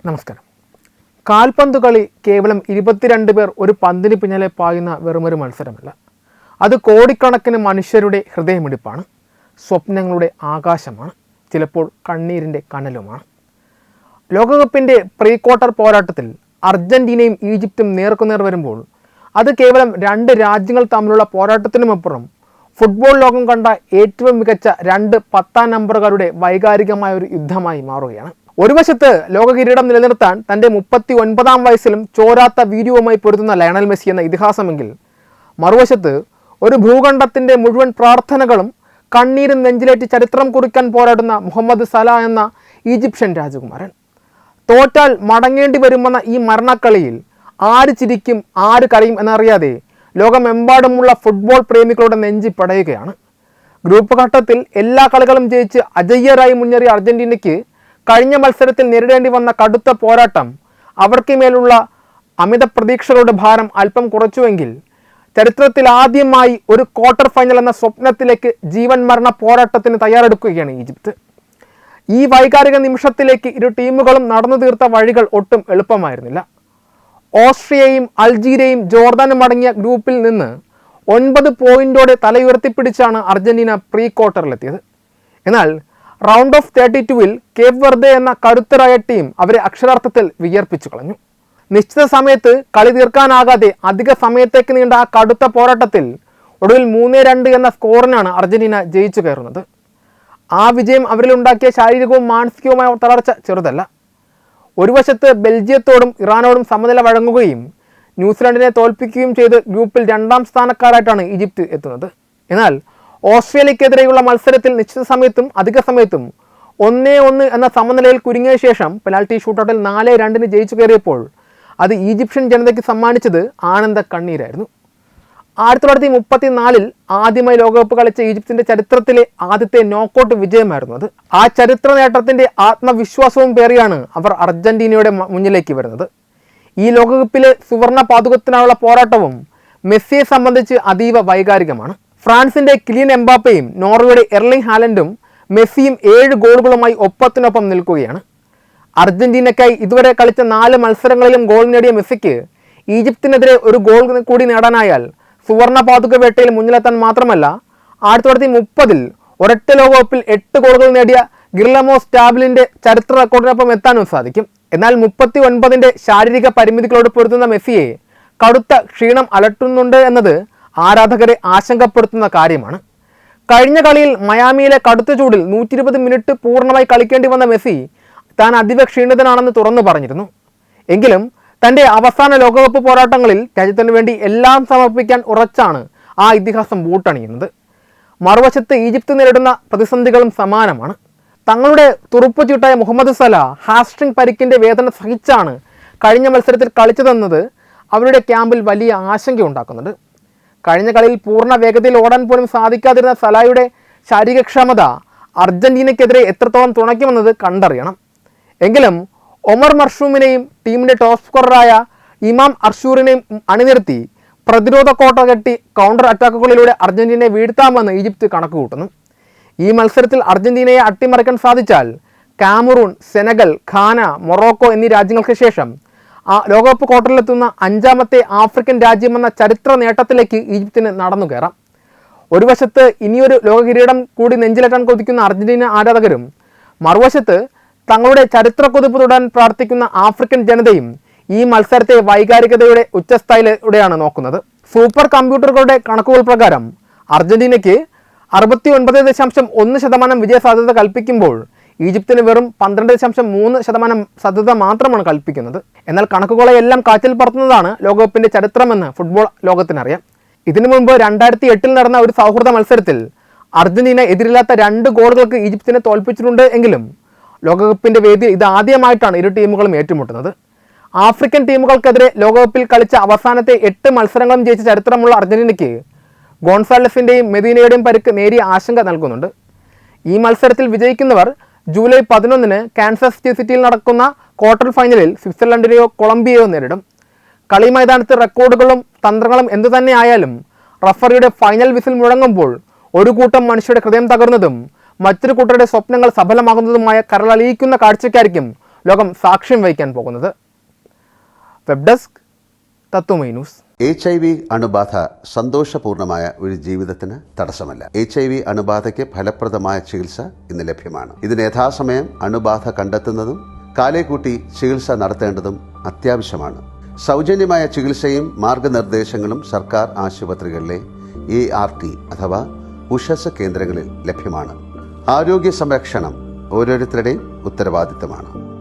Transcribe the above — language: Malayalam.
നമസ്കാരം. കാൽപന്ത് കളി കേവലം 22 പേർ ഒരു പന്തിന് പിന്നാലെ പായുന്ന വെറുമൊരു മത്സരമല്ല. അത് കോടിക്കണക്കിന് മനുഷ്യരുടെ ഹൃദയമിടിപ്പാണ്, സ്വപ്നങ്ങളുടെ ആകാശമാണ്, ചിലപ്പോൾ കണ്ണീരിൻ്റെ കനലുമാണ്. ലോകകപ്പിൻ്റെ പ്രീ ക്വാർട്ടർ പോരാട്ടത്തിൽ അർജന്റീനയും ഈജിപ്തും നേർക്കുനേർ വരുമ്പോൾ അത് കേവലം രണ്ട് രാജ്യങ്ങൾ തമ്മിലുള്ള പോരാട്ടത്തിനുമപ്പുറം ഫുട്ബോൾ ലോകം കണ്ട ഏറ്റവും മികച്ച രണ്ട് 10ാം നമ്പറുകാരുടെ വൈകാരികമായ ഒരു യുദ്ധമായി മാറുകയാണ്. ഒരു വശത്ത് ലോക കിരീടം നിലനിർത്താൻ തൻ്റെ 39ാം വയസ്സിലും ചോരാത്ത വീര്യവുമായി പൊരുതുന്ന ലയണൽ മെസ്സി എന്ന ഇതിഹാസമെങ്കിൽ, മറുവശത്ത് ഒരു ഭൂഖണ്ഡത്തിൻ്റെ മുഴുവൻ പ്രാർത്ഥനകളും കണ്ണീരും നെഞ്ചിലേറ്റി ചരിത്രം കുറിക്കാൻ പോരാടുന്ന മുഹമ്മദ് സലാ എന്ന ഈജിപ്ഷ്യൻ രാജകുമാരൻ. തോറ്റാൽ മടങ്ങേണ്ടി വരുമെന്ന ഈ മരണക്കളിയിൽ ആര് ചിരിക്കും ആര് കരയും എന്നറിയാതെ ലോകമെമ്പാടുമുള്ള ഫുട്ബോൾ പ്രേമികളുടെ നെഞ്ചി പടയുകയാണ്. ഗ്രൂപ്പ് ഘട്ടത്തിൽ എല്ലാ കളികളും ജയിച്ച് അജയ്യരായി മുന്നേറിയ അർജന്റീനയ്ക്ക് കഴിഞ്ഞ മത്സരത്തിൽ നേരിടേണ്ടി വന്ന കടുത്ത പോരാട്ടം അവർക്ക് മേലുള്ള അമിത പ്രതീക്ഷകളുടെ ഭാരം അല്പം കുറച്ചുവെങ്കിൽ, ചരിത്രത്തിൽ ആദ്യമായി ഒരു ക്വാർട്ടർ ഫൈനൽ എന്ന സ്വപ്നത്തിലേക്ക് ജീവൻ മരണ പോരാട്ടത്തിന് തയ്യാറെടുക്കുകയാണ് ഈജിപ്ത്. ഈ വൈകാരിക നിമിഷത്തിലേക്ക് ഇരു ടീമുകളും നടന്നു തീർത്ത വഴികൾ ഒട്ടും എളുപ്പമായിരുന്നില്ല. ഓസ്ട്രിയയും അൾജീരിയയും ജോർദാനും അടങ്ങിയ ഗ്രൂപ്പിൽ നിന്ന് 9 പോയിന്റോടെ തലയുയർത്തിപ്പിടിച്ചാണ് അർജന്റീന പ്രീ ക്വാർട്ടറിലെത്തിയത്. എന്നാൽ റൗണ്ട് ഓഫ് 32-ൽ കേപ്പ് വെർദെ എന്ന കരുത്തരായ ടീം അവരെ അക്ഷരാർത്ഥത്തിൽ വിയർപ്പിച്ചു കളഞ്ഞു. നിശ്ചിത സമയത്ത് കളി തീർക്കാനാകാതെ അധിക സമയത്തേക്ക് നീണ്ട ആ കടുത്ത പോരാട്ടത്തിൽ ഒടുവിൽ 3-2 എന്ന സ്കോറിനാണ് അർജന്റീന ജയിച്ചു കയറുന്നത്. ആ വിജയം അവരിലുണ്ടാക്കിയ ശാരീരികവും മാനസികവുമായ തളർച്ച ചെറുതല്ല. ഒരു വശത്ത് ബെൽജിയത്തോടും ഇറാനോടും സമനില വഴങ്ങുകയും ന്യൂസിലാൻഡിനെ തോൽപ്പിക്കുകയും ചെയ്ത് ഗ്രൂപ്പിൽ 2ാം സ്ഥാനക്കാരായിട്ടാണ് ഈജിപ്ത് എത്തുന്നത്. എന്നാൽ ഓസ്ട്രേലിയക്കെതിരെയുള്ള മത്സരത്തിൽ നിശ്ചിത സമയത്തും അധിക സമയത്തും 1-1 എന്ന സമനിലയിൽ കുരുങ്ങിയ ശേഷം പെനാൽറ്റി ഷൂട്ടൗട്ടിൽ 4-2 ജയിച്ചു കയറിയപ്പോൾ അത് ഈജിപ്ഷ്യൻ ജനതയ്ക്ക് സമ്മാനിച്ചത് ആനന്ദ കണ്ണീരായിരുന്നു. 1934-ൽ ആദ്യമായി ലോകകപ്പ് കളിച്ച ഈജിപ്തിൻ്റെ ചരിത്രത്തിലെ ആദ്യത്തെ നോക്കൗട്ട് വിജയമായിരുന്നു അത്. ആ ചരിത്ര നേട്ടത്തിൻ്റെ ആത്മവിശ്വാസവും പേറിയാണ് അവർ അർജന്റീനയുടെ മുന്നിലേക്ക് വരുന്നത്. ഈ ലോകകപ്പിലെ സുവർണ പാതുകത്തിനായുള്ള പോരാട്ടവും മെസ്സിയെ സംബന്ധിച്ച് അതീവ വൈകാരികമാണ്. ഫ്രാൻസിൻ്റെ കിലിയൻ എംബാപ്പയും നോർവേയുടെ എർലിംഗ് ഹാലൻഡും മെസ്സിയും 7 ഗോളുകളുമായി ഒപ്പത്തിനൊപ്പം നിൽക്കുകയാണ്. അർജന്റീനയ്ക്കായി ഇതുവരെ കളിച്ച 4 മത്സരങ്ങളിലും ഗോൾ നേടിയ മെസ്സിക്ക് ഈജിപ്തിനെതിരെ ഒരു ഗോൾ കൂടി നേടാനായാൽ സുവർണ പാതുക വേട്ടയിൽ മുന്നിലെത്താൻ മാത്രമല്ല 1930-ൽ ഒരൊറ്റ ലോകകപ്പിൽ 8 ഗോളുകൾ നേടിയ ഗിർലമോ സ്റ്റാബിലിൻ്റെ ചരിത്ര റെക്കോർഡിനൊപ്പം എത്താനും സാധിക്കും. എന്നാൽ 39ൻ്റെ ശാരീരിക പരിമിതികളോട് പൊരുതുന്ന മെസ്സിയെ കടുത്ത ക്ഷീണം അലട്ടുന്നുണ്ട് എന്നത് ആരാധകരെ ആശങ്കപ്പെടുത്തുന്ന കാര്യമാണ്. കഴിഞ്ഞ കളിയിൽ മയാമിയിലെ കടുത്ത ചൂടിൽ 120 മിനിറ്റ് പൂർണ്ണമായി കളിക്കേണ്ടി വന്ന മെസ്സി താൻ അതീവ ക്ഷീണിതനാണെന്ന് തുറന്നു പറഞ്ഞിരുന്നു. എങ്കിലും തൻ്റെ അവസാന ലോകകപ്പ് പോരാട്ടങ്ങളിൽ രാജ്യത്തിനു വേണ്ടി എല്ലാം സമർപ്പിക്കാൻ ഉറച്ചാണ് ആ ഇതിഹാസം ബൂട്ടണിയുന്നത്. മറുവശത്ത് ഈജിപ്ത് നേരിടുന്ന പ്രതിസന്ധികളും സമാനമാണ്. തങ്ങളുടെ തുറുപ്പുചീട്ടായ മുഹമ്മദ് സലാ ഹാസ്ട്രിങ് പരിക്കിൻ്റെ വേദന സഹിച്ചാണ് കഴിഞ്ഞ മത്സരത്തിൽ കളിച്ചതെന്നത് അവരുടെ ക്യാമ്പിൽ വലിയ ആശങ്കയുണ്ടാക്കുന്നുണ്ട്. കഴിഞ്ഞ കളിയിൽ പൂർണ്ണ വേഗതയിൽ ഓടാൻ പോലും സാധിക്കാതിരുന്ന സലായുടെ ശാരീരികക്ഷമത അർജന്റീനയ്ക്കെതിരെ എത്രത്തോളം തുണയ്ക്കുമെന്നത് കണ്ടറിയണം. എങ്കിലും ഒമർ മർഷൂമിനെയും ടീമിൻ്റെ ടോപ്പ് സ്കോററായ ഇമാം അർഷൂറിനെയും അണിനിരത്തി പ്രതിരോധ കോട്ട കെട്ടി കൗണ്ടർ അറ്റാക്കുകളിലൂടെ അർജന്റീനയെ വീഴ്ത്താമെന്ന് ഈജിപ്ത് കണക്ക് കൂട്ടുന്നു. ഈ മത്സരത്തിൽ അർജന്റീനയെ അട്ടിമറിക്കാൻ സാധിച്ചാൽ കാമറൂൺ, സെനഗൽ, ഘാന, മൊറോക്കോ എന്നീ രാജ്യങ്ങൾക്ക് ശേഷം ലോകകപ്പ് ക്വാർട്ടറിലെത്തുന്ന 5ാമത്തെ ആഫ്രിക്കൻ രാജ്യമെന്ന ചരിത്ര നേട്ടത്തിലേക്ക് ഈജിപ്തിന് നടന്നു കയറാം. ഒരു വശത്ത് ഇനിയൊരു ലോക കിരീടം കൂടി നെഞ്ചിലേറ്റാൻ കൊതിക്കുന്ന അർജന്റീന ആരാധകരും, മറുവശത്ത് തങ്ങളുടെ ചരിത്ര കുതിപ്പ് തുടരാൻ പ്രാർത്ഥിക്കുന്ന ആഫ്രിക്കൻ ജനതയും ഈ മത്സരത്തെ വൈകാരികതയുടെ ഉച്ചസ്ഥായിലൂടെയാണ് നോക്കുന്നത്. സൂപ്പർ കമ്പ്യൂട്ടറുകളുടെ കണക്കുകൾ പ്രകാരം അർജന്റീനയ്ക്ക് 69.1% വിജയസാധ്യത കൽപ്പിക്കുമ്പോൾ ഈജിപ്തിന് വെറും 12.3% സാധ്യത മാത്രമാണ് കൽപ്പിക്കുന്നത്. എന്നാൽ കണക്കുകളെയെല്ലാം കാറ്റിൽ പറത്തുന്നതാണ് ലോകകപ്പിൻ്റെ ചരിത്രമെന്ന് ഫുട്ബോൾ ലോകത്തിനറിയാം. ഇതിനു മുമ്പ് 2008-ൽ നടന്ന ഒരു സൗഹൃദ മത്സരത്തിൽ അർജന്റീന എതിരില്ലാത്ത 2 ഗോളുകൾക്ക് ഈജിപ്തിനെ തോൽപ്പിച്ചിട്ടുണ്ട്. എങ്കിലും ലോകകപ്പിൻ്റെ വേദിയിൽ ഇത് ആദ്യമായിട്ടാണ് ഇരു ടീമുകളും ഏറ്റുമുട്ടുന്നത്. ആഫ്രിക്കൻ ടീമുകൾക്കെതിരെ ലോകകപ്പിൽ കളിച്ച അവസാനത്തെ 8 മത്സരങ്ങളും ജയിച്ച ചരിത്രമുള്ള അർജന്റീനയ്ക്ക് ഗോൺസാലസിൻ്റെയും മെദീനയുടെയും പരിക്ക് നേരിയ ആശങ്ക നൽകുന്നുണ്ട്. ഈ മത്സരത്തിൽ വിജയിക്കുന്നവർ ജൂലൈ 11-ന് കാൻസസ് സിറ്റിയിൽ നടക്കുന്ന ക്വാർട്ടർ ഫൈനലിൽ സ്വിറ്റ്സർലൻഡിനെയോ കൊളംബിയയോ നേരിടും. കളി മൈതാനത്ത് റെക്കോർഡുകളും തന്ത്രങ്ങളും എന്തുതന്നെ ആയാലും റഫറിയുടെ ഫൈനൽ വിസിൽ മുഴങ്ങുമ്പോൾ ഒരു കൂട്ടം മനുഷ്യരുടെ ഹൃദയം തകർന്നതും മറ്റൊരു കൂട്ടരുടെ സ്വപ്നങ്ങൾ സഫലമാകുന്നതുമായ കരളലിയിക്കുന്ന കാഴ്ചയ്ക്കായിരിക്കും ലോകം സാക്ഷ്യം വഹിക്കാൻ പോകുന്നത്. വെബ് ഡെസ്ക് തത്വമൈ ന്യൂസ്. HIV അണുബാധ സന്തോഷപൂർണമായ ഒരു ജീവിതത്തിന് തടസ്സമല്ല. HIV അണുബാധയ്ക്ക് ഫലപ്രദമായ ചികിത്സ ഇന്ന് ലഭ്യമാണ്. ഇതിന് യഥാസമയം അണുബാധ കണ്ടെത്തുന്നതും കാലേക്കൂട്ടി ചികിത്സ നടത്തേണ്ടതും അത്യാവശ്യമാണ്. സൗജന്യമായ ചികിത്സയും മാർഗനിർദ്ദേശങ്ങളും സർക്കാർ ആശുപത്രികളിലെ ART അഥവാ ഉഷസ് കേന്ദ്രങ്ങളിൽ ലഭ്യമാണ്. ആരോഗ്യ സംരക്ഷണം ഓരോരുത്തരുടെയും ഉത്തരവാദിത്തമാണ്.